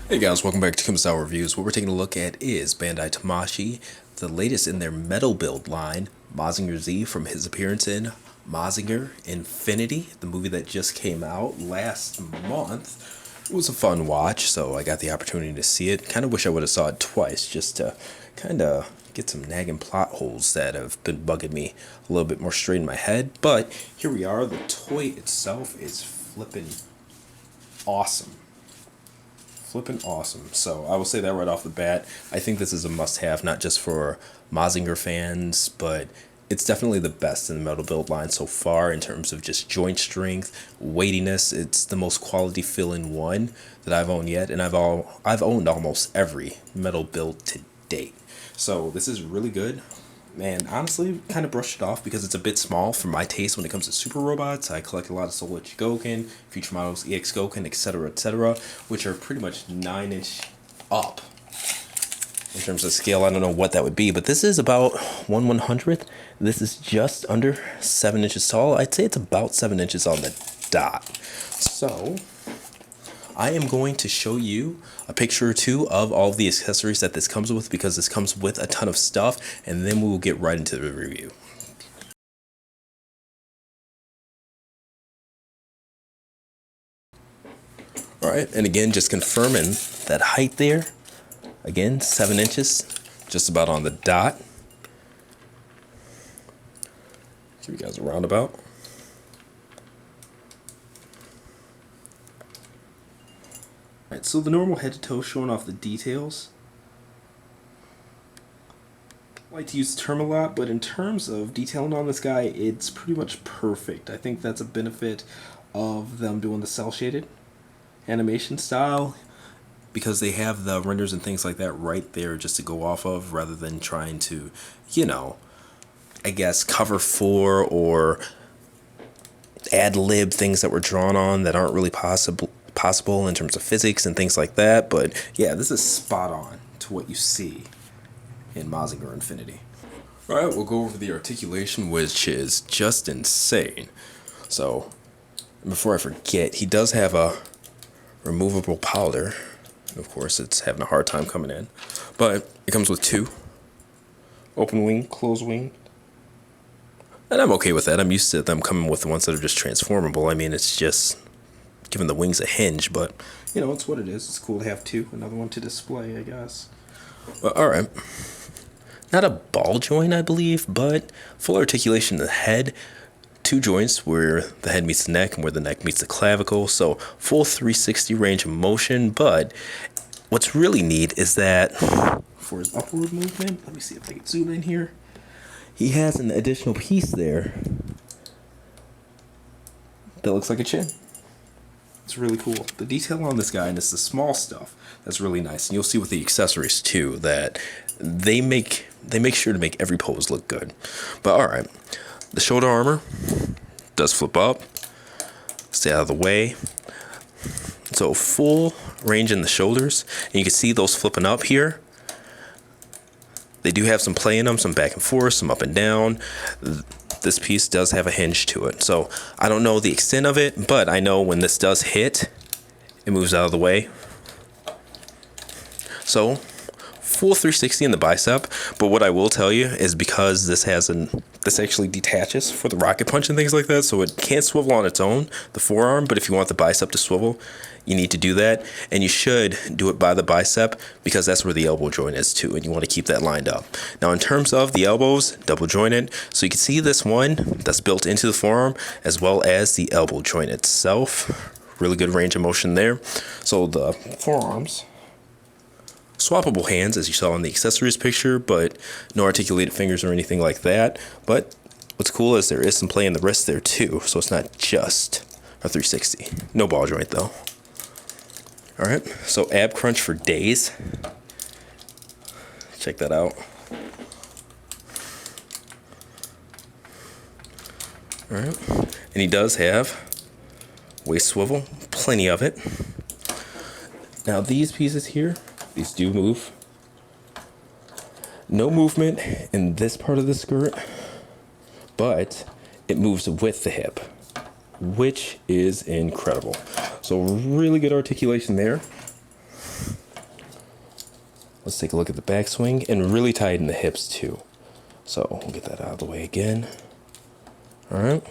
Hey guys, welcome back to Kumasawa Reviews. What we're taking a look at is Bandai Tamashii, the latest in their metal build line, Mazinger Z, from his appearance in Mazinger Infinity, the movie that just came out last month. It was a fun watch, so I got the opportunity to see it. Kind of wish I would have saw it twice, just to kind of get some nagging plot holes that have been bugging me a little bit more straight in my head. But here we are. The toy itself is flipping awesome. Flippin' awesome. So I will say that right off the bat. I think this is a must-have, not just for Mazinger fans, but it's definitely the best in the metal build line so far in terms of just joint strength, weightiness. It's the most quality fill-in one that I've owned yet, and I've owned almost every metal build to date. So this is really good. Man, honestly, kind of brushed it off because it's a bit small for my taste when it comes to super robots. I collect a lot of Soul Edge Gouken, Future Models EX Gouken, etc., which are pretty much 9-inch up. In terms of scale, I don't know what that would be, but this is about 1/100th. This is just under 7 inches tall. I'd say it's about 7 inches on the dot. So I am going to show you a picture or two of all of the accessories that this comes with, because this comes with a ton of stuff, and then we will get right into the review. Alright, and again, just confirming that height there. Again, 7 inches, just about on the dot. Give you guys a roundabout. Alright, so the normal head to toe showing off the details. I like to use the term a lot, but in terms of detailing on this guy, it's pretty much perfect. I think that's a benefit of them doing the cel shaded animation style, because they have the renders and things like that right there just to go off of, rather than trying to, I guess, cover for or ad-lib things that were drawn on that aren't really possible in terms of physics and things like that. But yeah, this is spot on to what you see in Mazinger Infinity. Alright, we'll go over the articulation, which is just insane. So, before I forget, he does have a removable powder. Of course, it's having a hard time coming in. But it comes with two. Open wing, closed wing. And I'm okay with that. I'm used to them coming with the ones that are just transformable. I mean, it's just giving the wings a hinge, but it's what it is. It's cool to have two. Another one to display, I guess. Alright. Not a ball joint, I believe, but full articulation in the head. Two joints where the head meets the neck and where the neck meets the clavicle. So full 360 range of motion. But what's really neat is that for his upward movement, let me see if I can zoom in here. He has an additional piece there that looks like a chin. It's really cool. The detail on this guy, and it's the small stuff that's really nice. And you'll see with the accessories too that they make sure to make every pose look good. But alright, the shoulder armor does flip up. Stay out of the way. So full range in the shoulders, and you can see those flipping up here. They do have some play in them, some back and forth, some up and down. This piece does have a hinge to it. So I don't know the extent of it, but I know when this does hit, it moves out of the way. So full 360 in the bicep. But what I will tell you is, because this actually detaches for the rocket punch and things like that, so it can't swivel on its own, the forearm. But if you want the bicep to swivel, you need to do that, and you should do it by the bicep, because that's where the elbow joint is too, and you want to keep that lined up. Now, in terms of the elbows, double jointed, so you can see this one that's built into the forearm, as well as the elbow joint itself. Really good range of motion there. So the forearms, swappable hands, as you saw in the accessories picture, but no articulated fingers or anything like that. But what's cool is there is some play in the wrist there too, so it's not just a 360. No ball joint though. Alright, so ab crunch for days. Check that out. Alright, and he does have waist swivel, plenty of it. Now these pieces here, these do move. No movement in this part of the skirt, but it moves with the hip, which is incredible. So really good articulation there. Let's take a look at the backswing and really tighten the hips too. So we'll get that out of the way again. All right.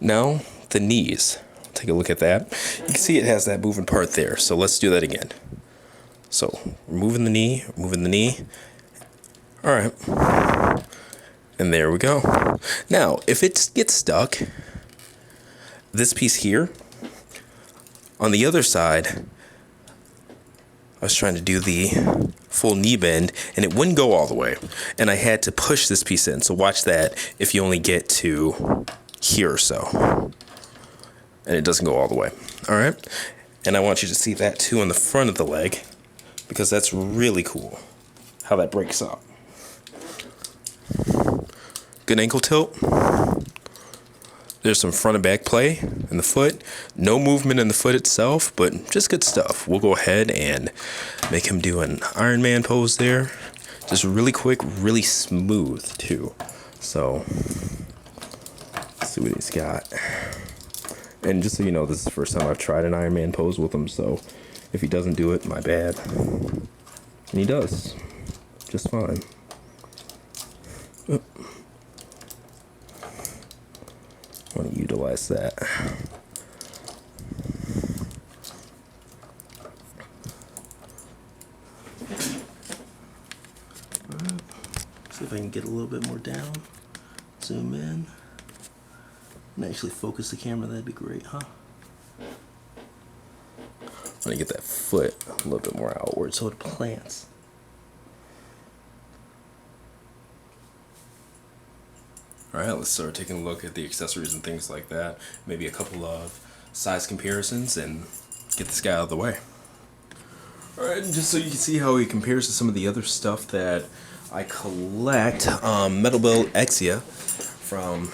Now the knees. Take a look at that. You can see it has that moving part there. So let's do that again. So we're moving the knee, moving the knee. All right. And there we go. Now, if it gets stuck, this piece here, on the other side, I was trying to do the full knee bend and it wouldn't go all the way. And I had to push this piece in. So watch that if you only get to here or so. And it doesn't go all the way. All right. And I want you to see that too on the front of the leg, because that's really cool how that breaks up. Good ankle tilt. There's some front and back play in the foot. No movement in the foot itself, but just good stuff. We'll go ahead and make him do an Ironman pose there. Just really quick, really smooth too. So let's see what he's got. And just so you know, this is the first time I've tried an Ironman pose with him. So if he doesn't do it, my bad. And he does just fine. I want to utilize that. See if I can get a little bit more down. Zoom in. And actually focus the camera, that'd be great, huh? I want to get that foot a little bit more outward so it plants. Alright, let's start taking a look at the accessories and things like that. Maybe a couple of size comparisons and get this guy out of the way. Alright, and just so you can see how he compares to some of the other stuff that I collect, Metal Build Exia from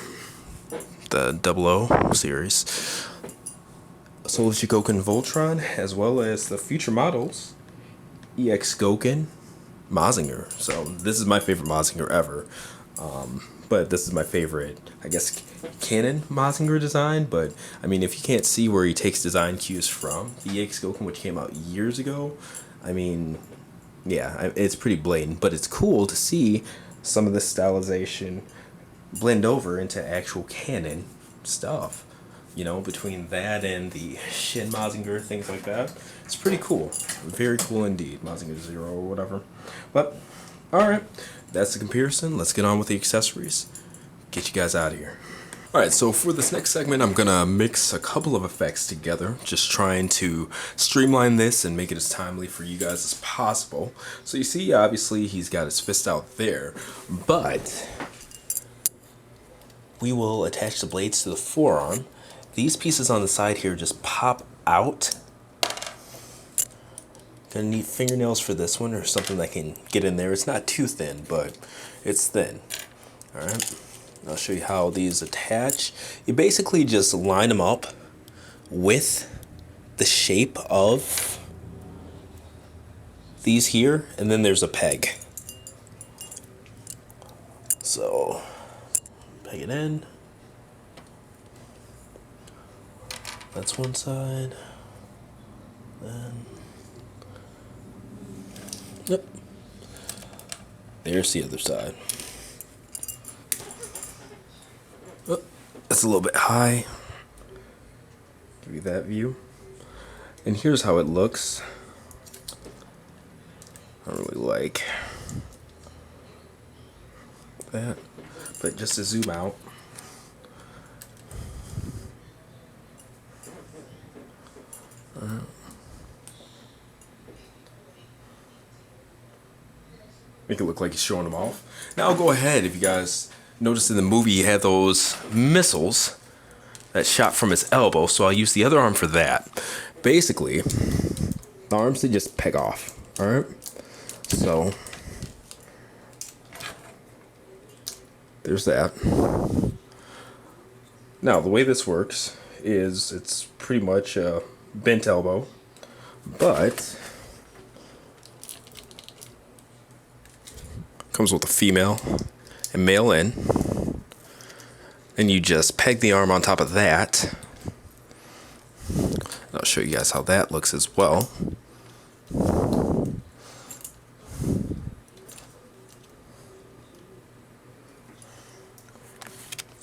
the 00 series, Solar Goken Voltron, as well as the future models, EX Goken, Mazinger. So this is my favorite Mazinger ever. But this is my favorite, I guess, canon Mazinger design. But I mean, if you can't see where he takes design cues from the EX Goken, which came out years ago, I mean, yeah, it's pretty blatant. But it's cool to see some of this stylization blend over into actual canon stuff. You know, between that and the Shin Mazinger, things like that. It's pretty cool. Very cool indeed. Mazinger 0 or whatever. But, alright. That's the comparison. Let's get on with the accessories. Get you guys out of here. Alright, so for this next segment, I'm going to mix a couple of effects together. Just trying to streamline this and make it as timely for you guys as possible. So you see, obviously, he's got his fist out there. But we will attach the blades to the forearm. These pieces on the side here just pop out. Gonna need fingernails for this one, or something that can get in there. It's not too thin, but it's thin. Alright, I'll show you how these attach. You basically just line them up with the shape of these here, and then there's a peg. So, peg it in. That's one side. Then, yep. There's the other side. Oh, that's a little bit high. Give you that view. And here's how it looks. I don't really like that, but just to zoom out. Make it look like he's showing them off. Now I'll go ahead. If you guys noticed in the movie, he had those missiles that shot from his elbow, so I'll use the other arm for that. Basically, the arms, they just peg off. Alright? So, there's that. Now, the way this works is it's pretty much a bent elbow, but comes with a female and male in, and you just peg the arm on top of that. I'll show you guys how that looks as well.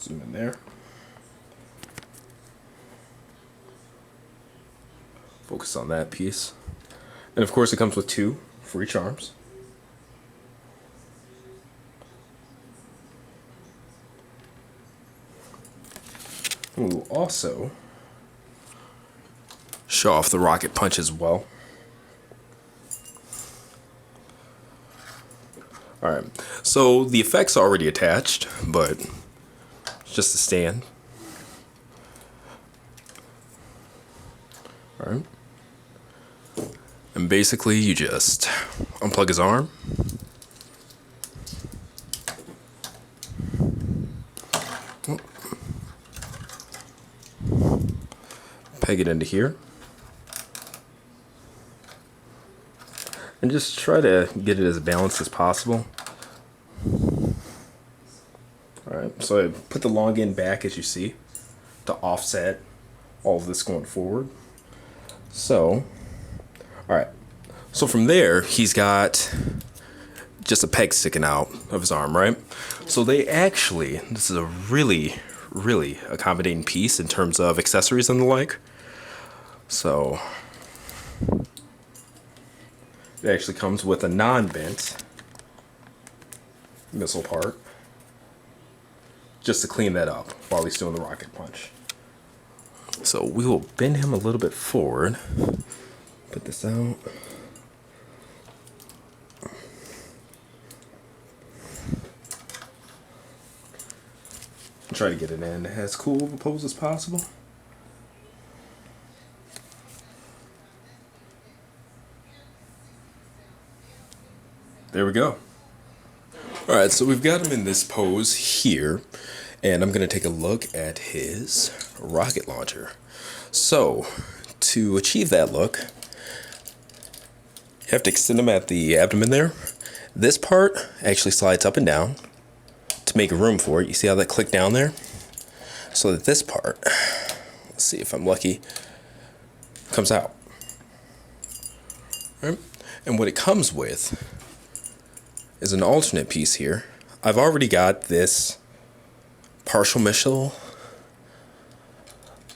Zoom in there. Focus on that piece. And of course it comes with 2 for each arms. And we'll also show off the rocket punch as well. Alright, so the effect's already attached, but it's just a stand. Alright. And basically you just unplug his arm. Peg it into here. And just try to get it as balanced as possible. Alright, so I put the long end back, as you see, to offset all of this going forward. So, alright, so from there, he's got just a peg sticking out of his arm, right? So they actually, this is a really accommodating piece in terms of accessories and the like. So it actually comes with a non-bent missile part just to clean that up while he's doing the rocket punch. So we will bend him a little bit forward. Put this out. Try to get it in as cool of a pose as possible. There we go. Alright, so we've got him in this pose here, and I'm going to take a look at his rocket launcher. So, to achieve that look, you have to extend him at the abdomen there. This part actually slides up and down to make room for it. You see how that clicked down there? So that this part, let's see if I'm lucky, comes out. All right? And what it comes with is an alternate piece here. I've already got this partial missile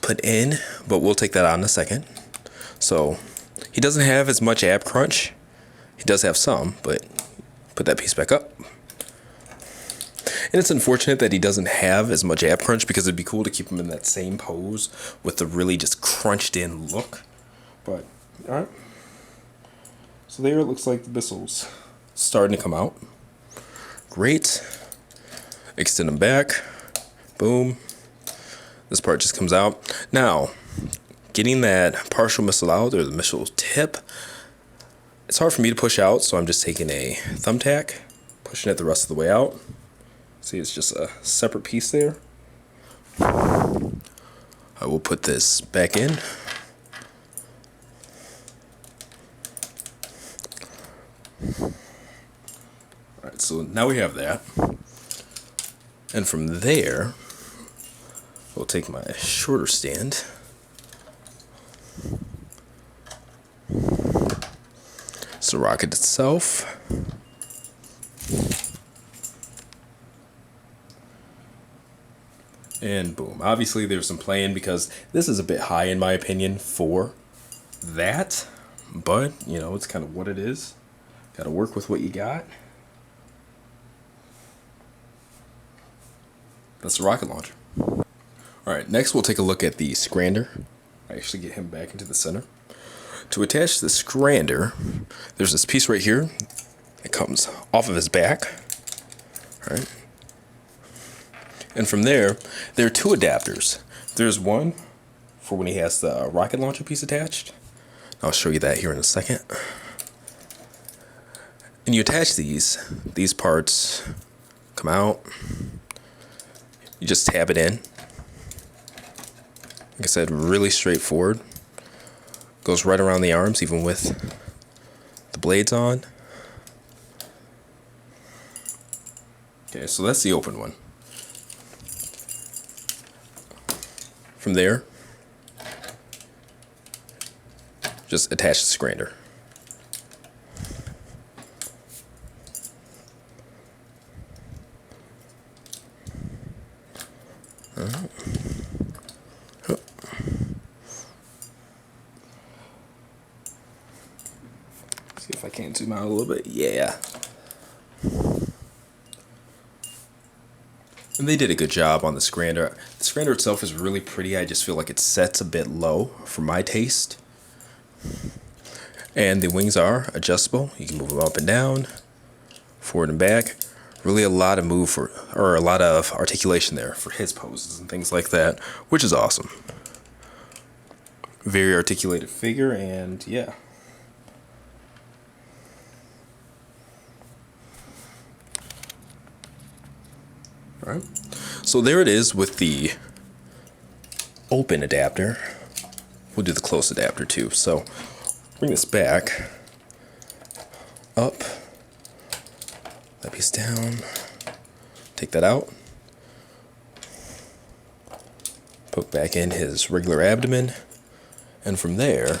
put in, but we'll take that out in a second. So he doesn't have as much ab crunch. He does have some, but put that piece back up. And it's unfortunate that he doesn't have as much ab crunch, because it'd be cool to keep him in that same pose with the really just crunched in look. But, alright. So there it looks like the missile's starting to come out. Great. Extend them back. Boom. This part just comes out. Now, getting that partial missile out, or the missile tip, it's hard for me to push out, so I'm just taking a thumbtack, pushing it the rest of the way out. See, it's just a separate piece there. I will put this back in. Alright, so now we have that. And from there, we'll take my shorter stand. It's the rocket itself. And boom. Obviously there's some playing, because this is a bit high in my opinion for that. But, you know, it's kind of what it is. Gotta work with what you got. That's the rocket launcher. Alright, next we'll take a look at the Scrander. I actually get him back into the center. To attach the Scrander, there's this piece right here. It comes off of his back. Alright. And from there are 2 adapters. There's one for when he has the rocket launcher piece attached. I'll show you that here in a second. And you attach these parts come out. You just tab it in. Like I said, really straightforward. Goes right around the arms, even with the blades on. Okay, so that's the open one. From there, just attach the Scrander. See if I can zoom out a little bit. Yeah. And they did a good job on the Scrander. The Scrander itself is really pretty. I just feel like it sets a bit low for my taste. And the wings are adjustable. You can move them up and down, forward and back. Really a lot of a lot of articulation there for his poses and things like that, which is awesome. Very articulated figure, and yeah. All right. So there it is with the open adapter. We'll do the close adapter too. So bring this back, up, that piece down, take that out, poke back in his regular abdomen, and from there,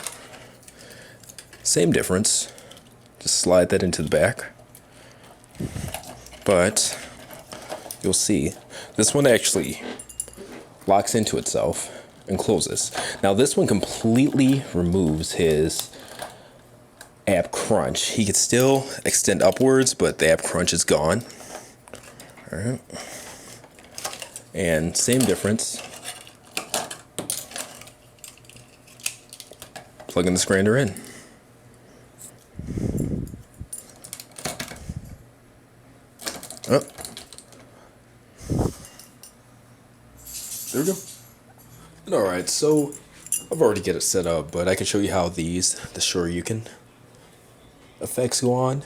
same difference, just slide that into the back. But you'll see this one actually locks into itself and closes. Now this one completely removes his ab crunch. He could still extend upwards, but the ab crunch is gone. All right. And same difference. Plugging the Scrander in. Oh. There we go. Alright, so I've already got it set up, but I can show you how the Shoryuken effects go on.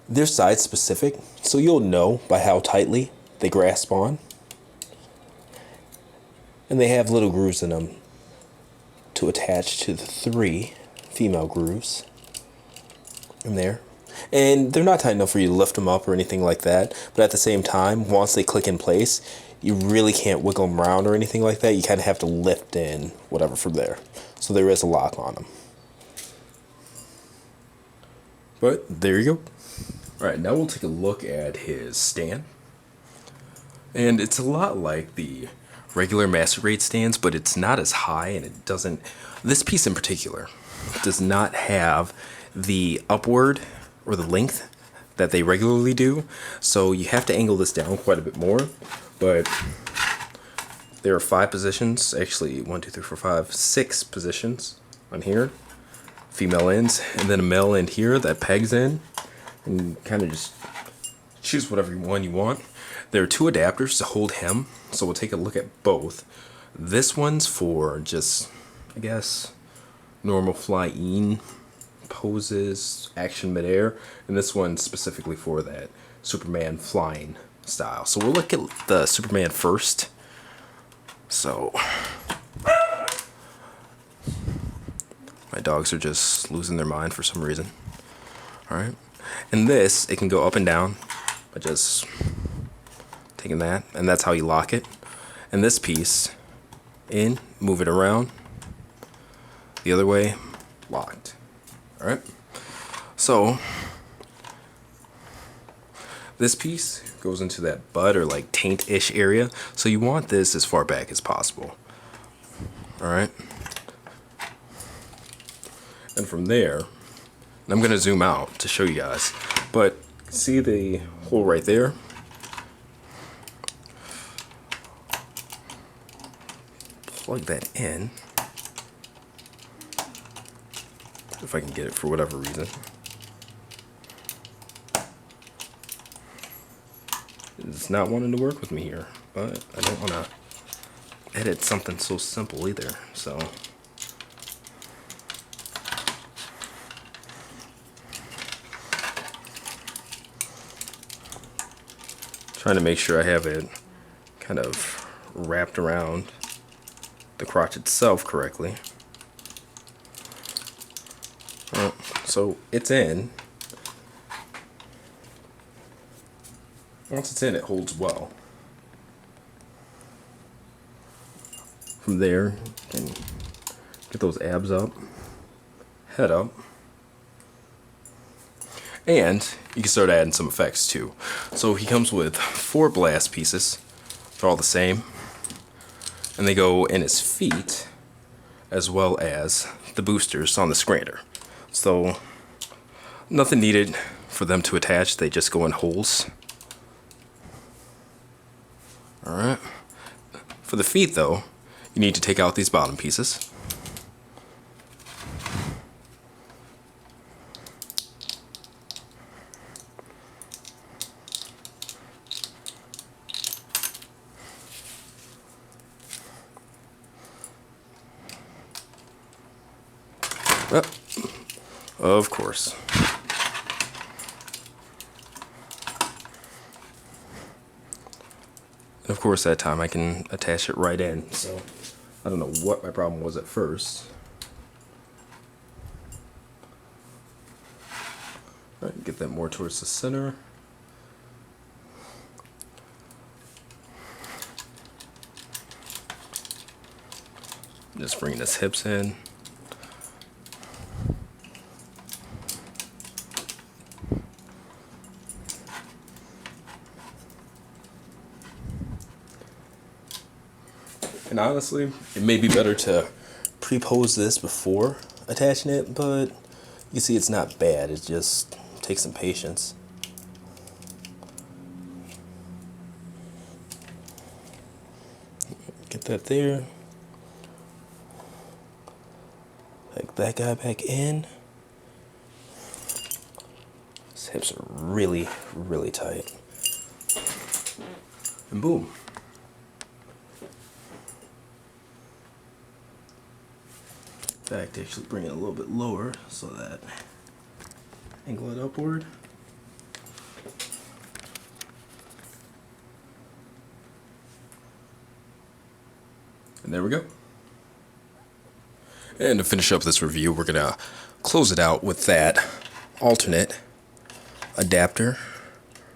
They're side specific, so you'll know by how tightly they grasp on. And they have little grooves in them to attach to the 3 female grooves in there. And they're not tight enough for you to lift them up or anything like that, but at the same time, once they click in place, you really can't wiggle them around or anything like that. You kind of have to lift in whatever from there. So there is a lock on them. But there you go. Alright, now we'll take a look at his stand. And it's a lot like the regular master grade stands, but it's not as high, and it doesn't, this piece in particular, does not have the upward or the length that they regularly do. So you have to angle this down quite a bit more. But there are 5 positions, actually 1, 2, 3, 4, 5, 6 positions on here, female ends, and then a male end here that pegs in, and kind of just choose whatever one you want. There are 2 adapters to hold him, so we'll take a look at both. This one's for just, I guess, normal fly-in poses, action midair, and this one's specifically for that Superman flying style. So we'll look at the Superman first. So my dogs are just losing their mind for some reason. Alright. And this, it can go up and down by just taking that, and that's how you lock it. And this piece, in, move it around, the other way, locked. Alright. So this piece goes into that butt or like taint-ish area, so you want this as far back as possible. Alright. And from there, and I'm going to zoom out to show you guys, but see the hole right there? Plug that in, if I can get it for whatever reason. It's not wanting to work with me here, but I don't want to edit something so simple either, so trying to make sure I have it kind of wrapped around the crotch itself correctly. So it's in. Once it's in, it holds well. From there, you can get those abs up, head up, and you can start adding some effects too. So he comes with 4 blast pieces. They're all the same. and they go in his feet as well as the boosters on the Scrander. So nothing needed for them to attach, they just go in holes. Alright. For the feet though, you need to take out these bottom pieces. Of course. And of course that time I can attach it right in, so I don't know what my problem was at first. Alright, get that more towards the center. Just bringing his hips in. And honestly, it may be better to pre-pose this before attaching it, but you see it's not bad. It just takes some patience. Get that there. Like that guy back in. His hips are really, really tight. And boom. In fact, actually bring it a little bit lower so that angle it upward. And there we go. And to finish up this review, we're gonna close it out with that alternate adapter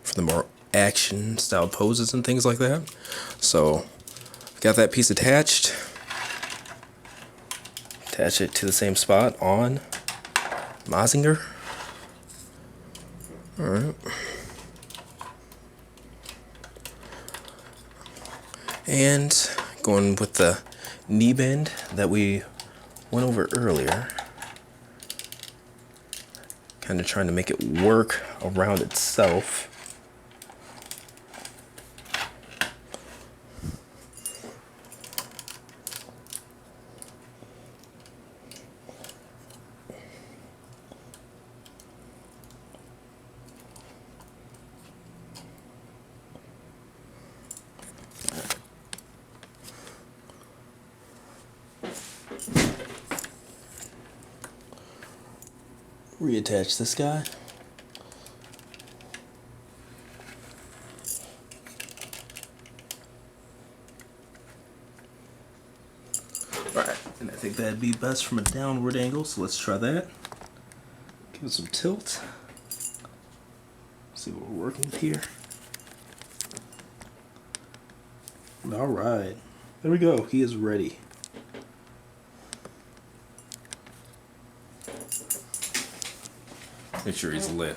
for the more action style poses and things like that. So got that piece attached. Attach it to the same spot on Mazinger. Alright. And going with the knee bend that we went over earlier. Kind of trying to make it work around itself. Reattach this guy. Alright, and I think that'd be best from a downward angle, so let's try that. Give it some tilt. See what we're working with here. Alright, there we go, he is ready. Make sure he's lit.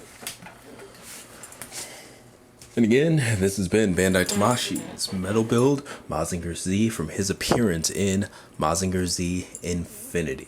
And again, this has been Bandai Tamashii's metal build, Mazinger Z, from his appearance in Mazinger Z Infinity.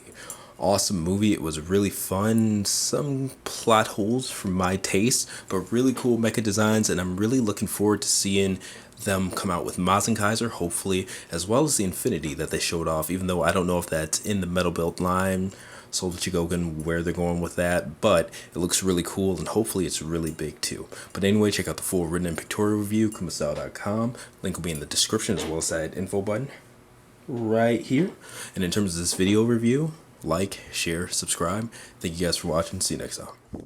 Awesome movie. It was really fun. Some plot holes for my taste, but really cool mecha designs, and I'm really looking forward to seeing them come out with Mazinger, hopefully, as well as the Infinity that they showed off, even though I don't know if that's in the metal build line. Soul Chigogan, where they're going with that, but it looks really cool, and hopefully it's really big too. But anyway, check out the full written and pictorial review, kumasao.com. Link will be in the description as well as that info button right here. And in terms of this video review, like, share, subscribe. Thank you guys for watching. See you next time.